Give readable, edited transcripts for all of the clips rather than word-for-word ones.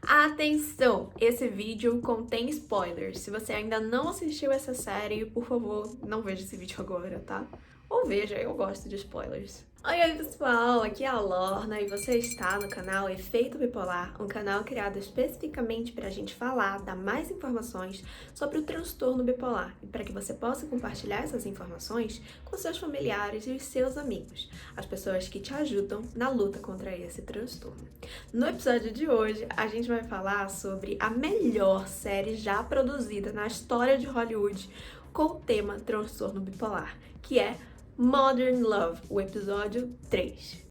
Atenção! Esse vídeo contém spoilers. Se você ainda não assistiu essa série, por favor, não veja esse vídeo agora, tá? Ou veja, eu gosto de spoilers. Oi, pessoal, aqui é a Lorna e você está no canal Efeito Bipolar, um canal criado especificamente para a gente falar, dar mais informações sobre o transtorno bipolar e para que você possa compartilhar essas informações com seus familiares e os seus amigos, as pessoas que te ajudam na luta contra esse transtorno. No episódio de hoje, a gente vai falar sobre a melhor série já produzida na história de Hollywood com o tema transtorno bipolar, que é Modern Love, o episódio 3.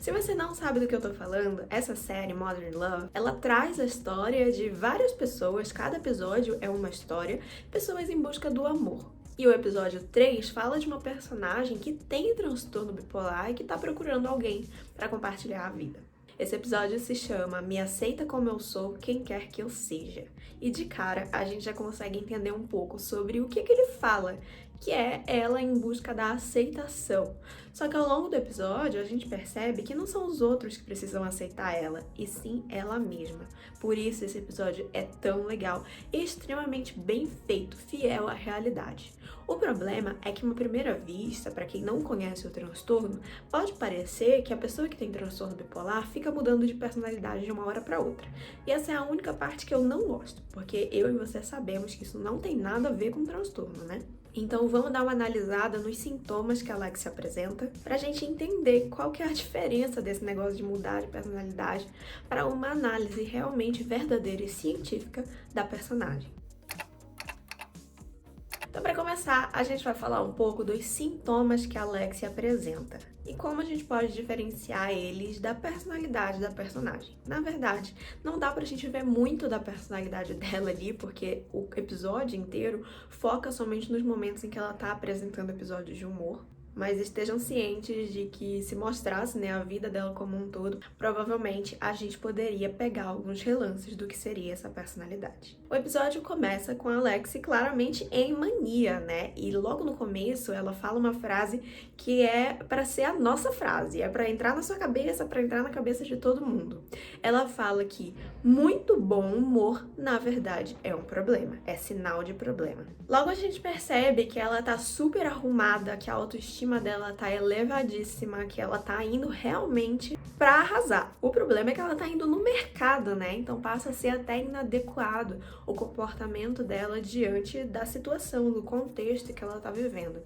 Se você não sabe do que eu tô falando, essa série, Modern Love, ela traz a história de várias pessoas, cada episódio é uma história, pessoas em busca do amor. E o episódio 3 fala de uma personagem que tem transtorno bipolar e que tá procurando alguém para compartilhar a vida. Esse episódio se chama Me Aceita Como Eu Sou, Quem Quer Que Eu Seja. E de cara, a gente já consegue entender um pouco sobre o que ele fala, que é ela em busca da aceitação. Só que ao longo do episódio, a gente percebe que não são os outros que precisam aceitar ela, e sim ela mesma. Por isso esse episódio é tão legal e extremamente bem feito, fiel à realidade. O problema é que, à primeira vista, para quem não conhece o transtorno, pode parecer que a pessoa que tem transtorno bipolar fica mudando de personalidade de uma hora para outra. E essa é a única parte que eu não gosto, porque eu e você sabemos que isso não tem nada a ver com transtorno, né? Então vamos dar uma analisada nos sintomas que a Lexi apresenta pra gente entender qual que é a diferença desse negócio de mudar de personalidade para uma análise realmente verdadeira e científica da personagem. Então, para começar, a gente vai falar um pouco dos sintomas que a Lexi apresenta e como a gente pode diferenciar eles da personalidade da personagem. Na verdade, não dá pra gente ver muito da personalidade dela ali, porque o episódio inteiro foca somente nos momentos em que ela tá apresentando episódios de humor. Mas estejam cientes de que se mostrasse, né, a vida dela como um todo, provavelmente a gente poderia pegar alguns relances do que seria essa personalidade. O episódio começa com a Lexi claramente em mania, né? E logo no começo ela fala uma frase que é para ser a nossa frase, é para entrar na sua cabeça, para entrar na cabeça de todo mundo. Ela fala que muito bom humor, na verdade, é um problema, é sinal de problema. Logo a gente percebe que ela tá super arrumada, que a autoestima dela tá elevadíssima, que ela tá indo realmente pra arrasar. O problema é que ela tá indo no mercado, né? Então passa a ser até inadequado o comportamento dela diante da situação, do contexto que ela tá vivendo.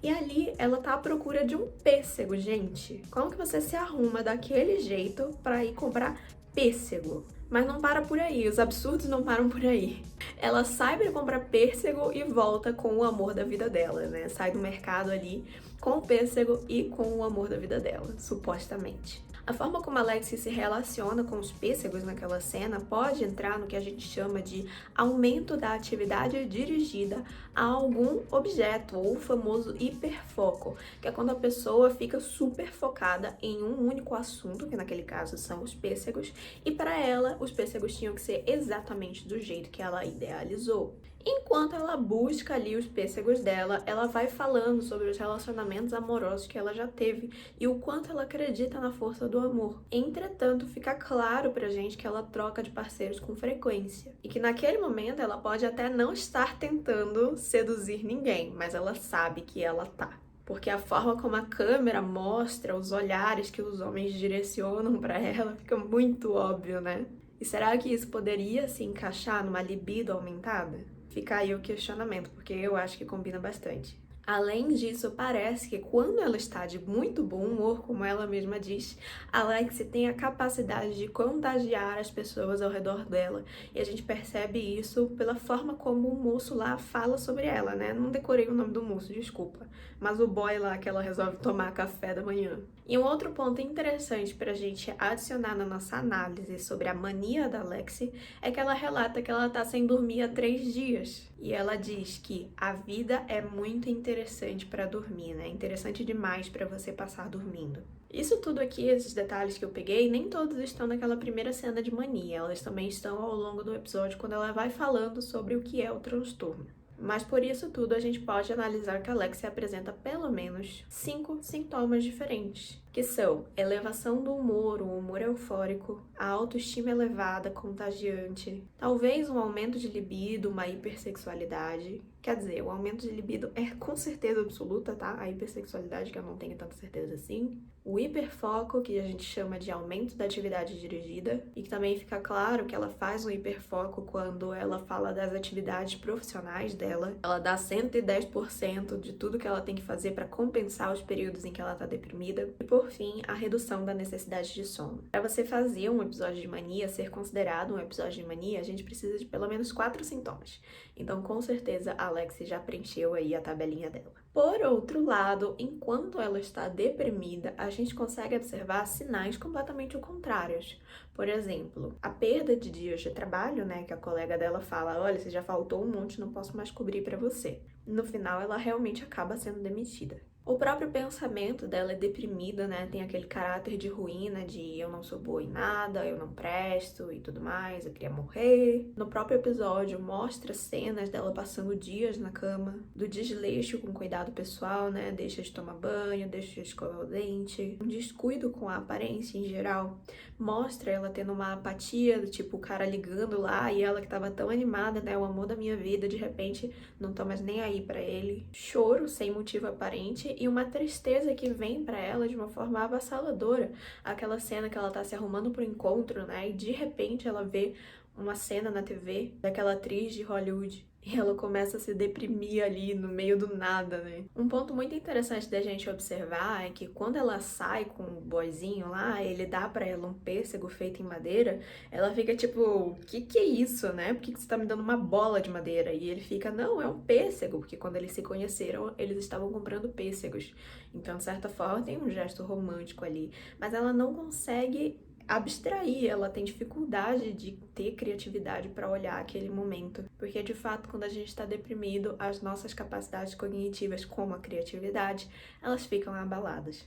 E ali ela tá à procura de um pêssego, gente. Como que você se arruma daquele jeito pra ir comprar pêssego? Mas não para por aí, os absurdos não param por aí. Ela sai pra comprar pêssego e volta com o amor da vida dela, né? Sai do mercado ali com o pêssego e com o amor da vida dela, supostamente. A forma como a Lexi se relaciona com os pêssegos naquela cena pode entrar no que a gente chama de aumento da atividade dirigida a algum objeto, ou o famoso hiperfoco, que é quando a pessoa fica super focada em um único assunto, que naquele caso são os pêssegos, e para ela os pêssegos tinham que ser exatamente do jeito que ela idealizou. Enquanto ela busca ali os pêssegos dela, ela vai falando sobre os relacionamentos amorosos que ela já teve e o quanto ela acredita na força do amor. Entretanto, fica claro pra gente que ela troca de parceiros com frequência e que naquele momento ela pode até não estar tentando seduzir ninguém, mas ela sabe que ela tá. Porque a forma como a câmera mostra os olhares que os homens direcionam pra ela fica muito óbvio, né? E será que isso poderia se encaixar numa libido aumentada? Fica aí o questionamento, porque eu acho que combina bastante. Além disso, parece que quando ela está de muito bom humor, como ela mesma diz, a Lexi tem a capacidade de contagiar as pessoas ao redor dela. E a gente percebe isso pela forma como o moço lá fala sobre ela, né? Não decorei o nome do moço, desculpa. Mas o boy lá que ela resolve tomar café da manhã. E um outro ponto interessante para a gente adicionar na nossa análise sobre a mania da Lexi é que ela relata que ela tá sem dormir há 3 dias. E ela diz que a vida é muito interessante para dormir, né? Interessante demais para você passar dormindo. Isso tudo aqui, esses detalhes que eu peguei, nem todos estão naquela primeira cena de mania. Elas também estão ao longo do episódio quando ela vai falando sobre o que é o transtorno. Mas por isso tudo, a gente pode analisar que a Alexia apresenta pelo menos 5 sintomas diferentes, que são elevação do humor, o humor eufórico, a autoestima elevada, contagiante, talvez um aumento de libido, uma hipersexualidade. Quer dizer, o aumento de libido é com certeza absoluta, tá? A hipersexualidade, que eu não tenho tanta certeza assim. O hiperfoco, que a gente chama de aumento da atividade dirigida, e que também fica claro que ela faz um hiperfoco quando ela fala das atividades profissionais dela. Ela dá 110% de tudo que ela tem que fazer para compensar os períodos em que ela tá deprimida. E por fim, a redução da necessidade de sono. Para você fazer um episódio de mania ser considerado um episódio de mania, a gente precisa de pelo menos 4 sintomas. Então, com certeza, a Alexia já preencheu aí a tabelinha dela. Por outro lado, enquanto ela está deprimida, a gente consegue observar sinais completamente contrários. Por exemplo, a perda de dias de trabalho, né, que a colega dela fala, olha, você já faltou um monte, não posso mais cobrir para você. No final, ela realmente acaba sendo demitida. O próprio pensamento dela é deprimido, né? Tem aquele caráter de ruína, de eu não sou boa em nada, eu não presto e tudo mais, eu queria morrer. No próprio episódio mostra cenas dela passando dias na cama, do desleixo com cuidado pessoal, né? Deixa de tomar banho, deixa de escovar o dente, um descuido com a aparência em geral. Mostra ela tendo uma apatia, do tipo o cara ligando lá e ela que tava tão animada, né? O amor da minha vida, de repente não tô mais nem aí pra ele. Choro sem motivo aparente e uma tristeza que vem pra ela de uma forma avassaladora. Aquela cena que ela tá se arrumando pro encontro, né? E de repente ela vê uma cena na TV daquela atriz de Hollywood. E ela começa a se deprimir ali no meio do nada, né? Um ponto muito interessante da gente observar é que quando ela sai com o boyzinho lá, ele dá pra ela um pêssego feito em madeira, ela fica tipo, que é isso, né? Por que você tá me dando uma bola de madeira? E ele fica, não, é um pêssego, porque quando eles se conheceram, eles estavam comprando pêssegos. Então, de certa forma, tem um gesto romântico ali. Mas ela não consegue abstrair, ela tem dificuldade de ter criatividade para olhar aquele momento, porque de fato quando a gente está deprimido, as nossas capacidades cognitivas, como a criatividade, elas ficam abaladas.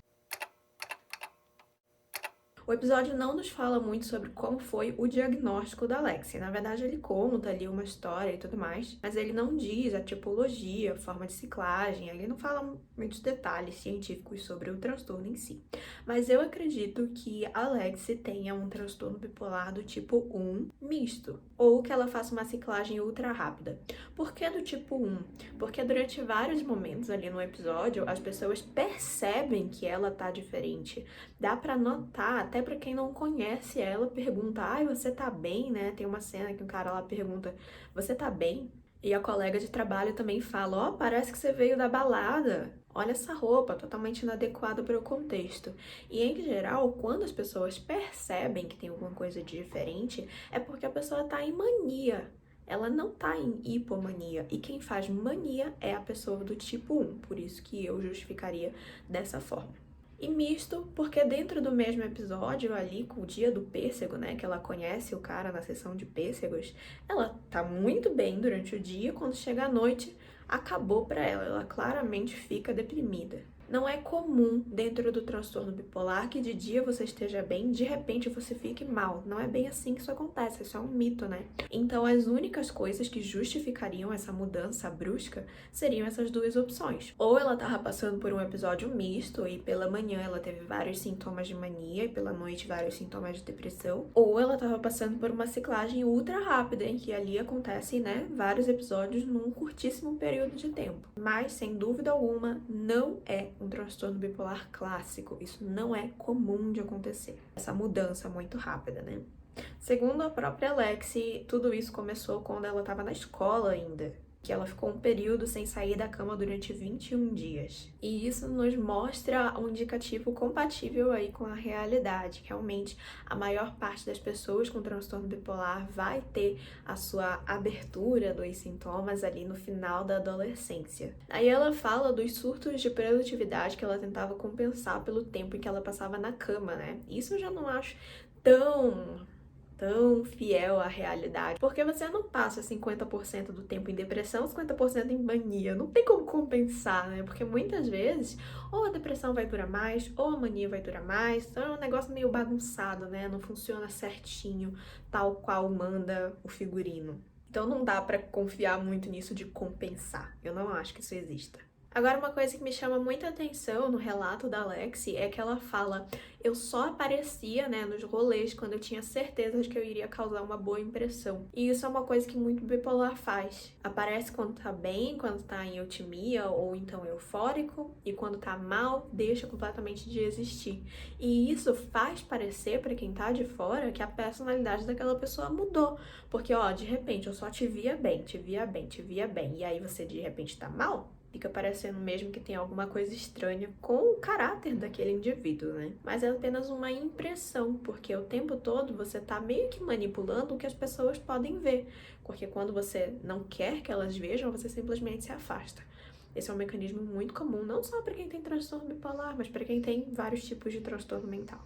O episódio não nos fala muito sobre como foi o diagnóstico da Alexia. Na verdade, ele conta ali uma história e tudo mais, mas ele não diz a tipologia, a forma de ciclagem, ele não fala muitos detalhes científicos sobre o transtorno em si. Mas eu acredito que a Alexia tenha um transtorno bipolar do tipo 1 misto, ou que ela faça uma ciclagem ultra rápida. Por que do tipo 1? Porque durante vários momentos ali no episódio, as pessoas percebem que ela tá diferente. Dá pra notar, até pra quem não conhece ela, pergunta, ai, você tá bem, né? Tem uma cena que um cara lá pergunta, você tá bem? E a colega de trabalho também fala, ó, parece que você veio da balada. Olha essa roupa, totalmente inadequada para o contexto. E em geral, quando as pessoas percebem que tem alguma coisa de diferente, é porque a pessoa tá em mania. Ela não tá em hipomania. E quem faz mania é a pessoa do tipo 1. Por isso que eu justificaria dessa forma. E misto, porque dentro do mesmo episódio, ali com o dia do pêssego, né, que ela conhece o cara na sessão de pêssegos, ela tá muito bem durante o dia, quando chega a noite, acabou pra ela claramente fica deprimida. Não é comum dentro do transtorno bipolar que de dia você esteja bem, de repente você fique mal. Não é bem assim que isso acontece, isso é um mito, né? Então as únicas coisas que justificariam essa mudança brusca seriam essas duas opções. Ou ela tava passando por um episódio misto e pela manhã ela teve vários sintomas de mania e pela noite vários sintomas de depressão, ou ela tava passando por uma ciclagem ultra rápida em que ali acontecem, né, vários episódios num curtíssimo período de tempo. Mas, sem dúvida alguma, não é um transtorno bipolar clássico. Isso não é comum de acontecer. Essa mudança muito rápida, né? Segundo a própria Alexia, tudo isso começou quando ela estava na escola ainda, que ela ficou um período sem sair da cama durante 21 dias. E isso nos mostra um indicativo compatível aí com a realidade. Realmente, a maior parte das pessoas com transtorno bipolar vai ter a sua abertura dos sintomas ali no final da adolescência. Aí ela fala dos surtos de produtividade que ela tentava compensar pelo tempo em que ela passava na cama, né? Isso eu já não acho tão fiel à realidade, porque você não passa 50% do tempo em depressão, 50% em mania, não tem como compensar, né? Porque muitas vezes, ou a depressão vai durar mais, ou a mania vai durar mais, então é um negócio meio bagunçado, né? Não funciona certinho, tal qual manda o figurino. Então não dá pra confiar muito nisso de compensar. Eu não acho que isso exista. Agora, uma coisa que me chama muita atenção no relato da Lexi é que ela fala: eu só aparecia, né, nos rolês quando eu tinha certeza de que eu iria causar uma boa impressão. E isso é uma coisa que muito bipolar faz. Aparece quando tá bem, quando tá em eutimia ou então eufórico, e quando tá mal, deixa completamente de existir. E isso faz parecer pra quem tá de fora que a personalidade daquela pessoa mudou. Porque, ó, de repente eu só te via bem, te via bem, te via bem, e aí você de repente tá mal? Fica parecendo mesmo que tem alguma coisa estranha com o caráter daquele indivíduo, né? Mas é apenas uma impressão, porque o tempo todo você tá meio que manipulando o que as pessoas podem ver. Porque quando você não quer que elas vejam, você simplesmente se afasta. Esse é um mecanismo muito comum, não só para quem tem transtorno bipolar, mas para quem tem vários tipos de transtorno mental.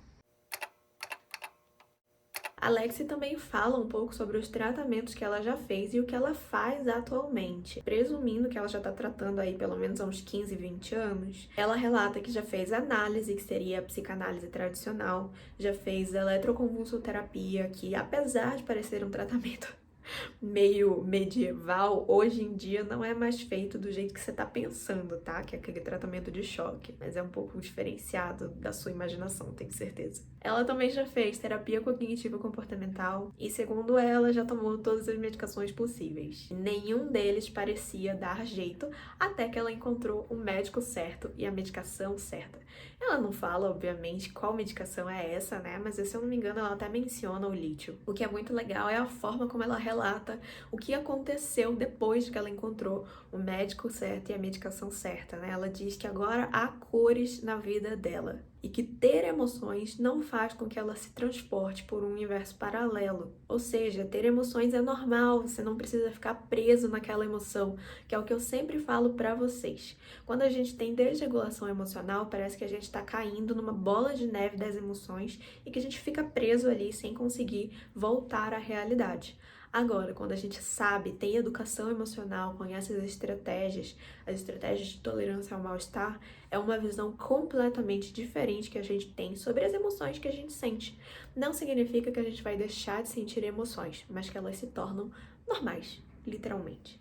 A Lexi também fala um pouco sobre os tratamentos que ela já fez e o que ela faz atualmente. Presumindo que ela já está tratando aí pelo menos há uns 15, 20 anos, ela relata que já fez análise, que seria a psicanálise tradicional, já fez eletroconvulsoterapia, que apesar de parecer um tratamento meio medieval, hoje em dia não é mais feito do jeito que você tá pensando, tá? Que é aquele tratamento de choque, mas é um pouco diferenciado da sua imaginação, tenho certeza. Ela também já fez terapia cognitiva comportamental e, segundo ela, já tomou todas as medicações possíveis. Nenhum deles parecia dar jeito até que ela encontrou o médico certo e a medicação certa. Ela não fala, obviamente, qual medicação é essa, né? Mas se eu não me engano, ela até menciona o lítio. O que é muito legal é a forma como ela relata o que aconteceu depois que ela encontrou o médico certo e a medicação certa, né? Ela diz que agora há cores na vida dela e que ter emoções não faz com que ela se transporte por um universo paralelo. Ou seja, ter emoções é normal, você não precisa ficar preso naquela emoção, que é o que eu sempre falo pra vocês. Quando a gente tem desregulação emocional, parece que a gente tá caindo numa bola de neve das emoções e que a gente fica preso ali sem conseguir voltar à realidade. Agora, quando a gente sabe, tem educação emocional, conhece as estratégias de tolerância ao mal-estar, é uma visão completamente diferente que a gente tem sobre as emoções que a gente sente. Não significa que a gente vai deixar de sentir emoções, mas que elas se tornam normais, literalmente.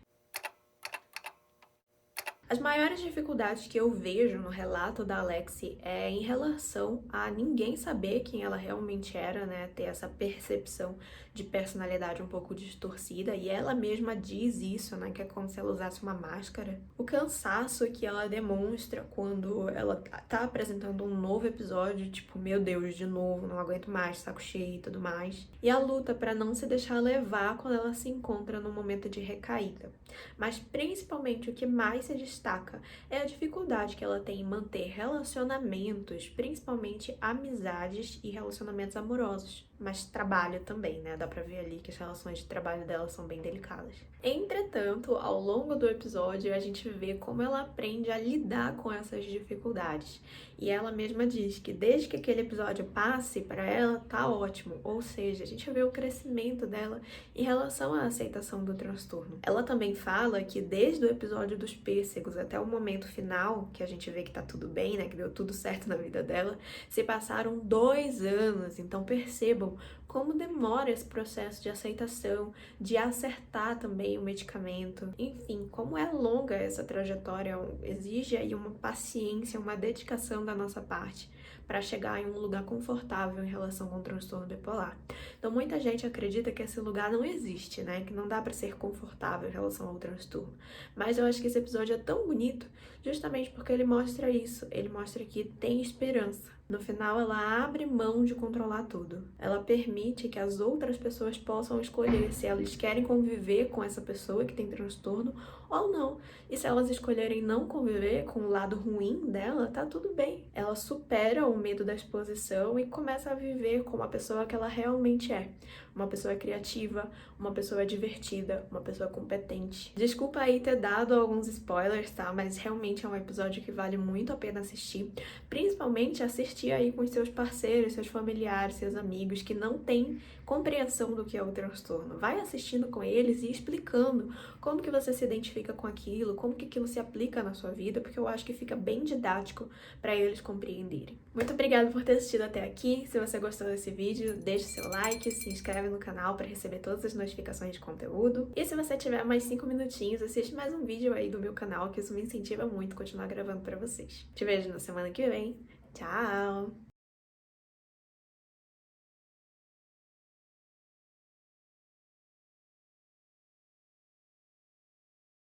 As maiores dificuldades que eu vejo no relato da Lexi é em relação a ninguém saber quem ela realmente era, né? Ter essa percepção de personalidade um pouco distorcida, e ela mesma diz isso, né? Que é como se ela usasse uma máscara. O cansaço que ela demonstra quando ela tá apresentando um novo episódio, tipo, meu Deus, de novo, não aguento mais, saco cheio e tudo mais. E a luta para não se deixar levar quando ela se encontra no momento de recaída. Mas principalmente o que mais se destaca é a dificuldade que ela tem em manter relacionamentos, principalmente amizades e relacionamentos amorosos. Mas trabalho também, né? Dá pra ver ali que as relações de trabalho dela são bem delicadas. Entretanto, ao longo do episódio, a gente vê como ela aprende a lidar com essas dificuldades. E ela mesma diz que desde que aquele episódio passe, pra ela tá ótimo. Ou seja, a gente vê o crescimento dela em relação à aceitação do transtorno. Ela também fala que desde o episódio dos pêssegos até o momento final, que a gente vê que tá tudo bem, né? Que deu tudo certo na vida dela, se passaram 2 anos. Então percebam como demora esse processo de aceitação, de acertar também o medicamento. Enfim, como é longa essa trajetória, exige aí uma paciência, uma dedicação da nossa parte para chegar em um lugar confortável em relação com o transtorno bipolar. Então, muita gente acredita que esse lugar não existe, né? Que não dá para ser confortável em relação ao transtorno. Mas eu acho que esse episódio é tão bonito justamente porque ele mostra isso. Ele mostra que tem esperança. No final, ela abre mão de controlar tudo. Ela permite que as outras pessoas possam escolher se elas querem conviver com essa pessoa que tem transtorno ou não. E se elas escolherem não conviver com o lado ruim dela, tá tudo bem. Ela supera o medo da exposição e começa a viver como a pessoa que ela realmente é. Uma pessoa criativa, uma pessoa divertida, uma pessoa competente. Desculpa aí ter dado alguns spoilers, tá? Mas realmente é um episódio que vale muito a pena assistir. Principalmente assistir aí com os seus parceiros, seus familiares, seus amigos que não têm compreensão do que é o transtorno. Vai assistindo com eles e explicando como que você se identifica identifica com aquilo, como que aquilo se aplica na sua vida, porque eu acho que fica bem didático para eles compreenderem. Muito obrigada por ter assistido até aqui. Se você gostou desse vídeo, deixe seu like, se inscreve no canal para receber todas as notificações de conteúdo. E se você tiver mais 5 minutinhos, assiste mais um vídeo aí do meu canal, que isso me incentiva muito a continuar gravando para vocês. Te vejo na semana que vem. Tchau!